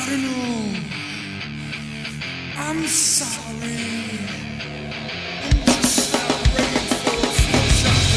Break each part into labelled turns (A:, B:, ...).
A: I don't know. I'm sorry. I'm just not ready for full-time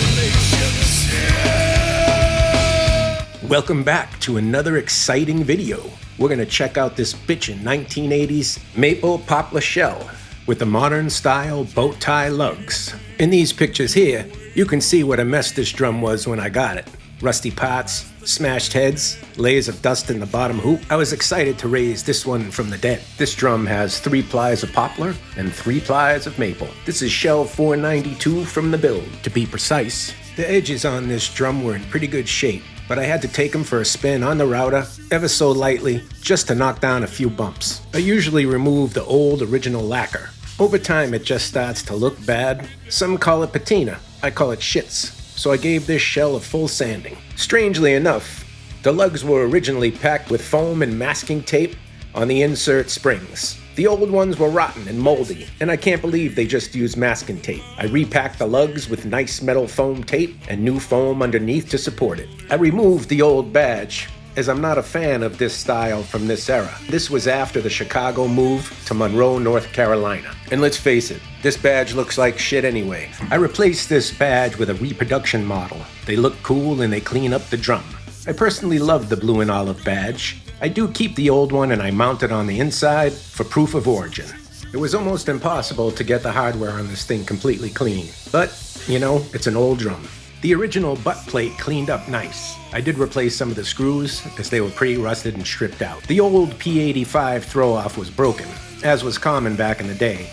A: relationship.
B: Welcome back to another exciting video. We're going to check out this bitchin' 1980s maple poplar shell with the modern style bow tie lugs. In these pictures here, you can see what a mess this drum was when I got it. Rusty pots, smashed heads, layers of dust in the bottom hoop. I was excited to raise this one from the dead. This drum has 3 plies of poplar and 3 plies of maple. This is shell 492 from the build, to be precise. The edges on this drum were in pretty good shape, but I had to take them for a spin on the router, ever so lightly, just to knock down a few bumps. I usually remove the old original lacquer. Over time it just starts to look bad. Some call it patina, I call it shits. So I gave this shell a full sanding. Strangely enough, the lugs were originally packed with foam and masking tape on the insert springs. The old ones were rotten and moldy, and I can't believe they just used masking tape. I repacked the lugs with nice metal foam tape and new foam underneath to support it. I removed the old badge, as I'm not a fan of this style from this era. This was after the Chicago move to Monroe, North Carolina. And let's face it, this badge looks like shit anyway. I replaced this badge with a reproduction model. They look cool and they clean up the drum. I personally love the blue and olive badge. I do keep the old one and I mount it on the inside for proof of origin. It was almost impossible to get the hardware on this thing completely clean. But, you know, it's an old drum. The original butt plate cleaned up nice. I did replace some of the screws as they were pretty rusted and stripped out. The old P85 throw-off was broken, as was common back in the day,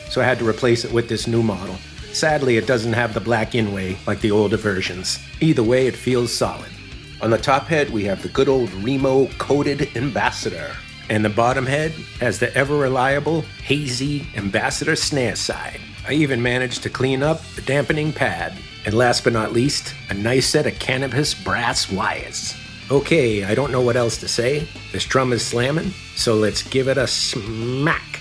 B: so I had to replace it with this new model. Sadly, it doesn't have the black inlay like the older versions. Either way, it feels solid. On the top head, we have the good old Remo coated Ambassador, and the bottom head has the ever-reliable hazy Ambassador snare side. I even managed to clean up the dampening pad. And last but not least, a nice set of cannabis brass wires. Okay, I don't know what else to say. This drum is slamming, so let's give it a smack.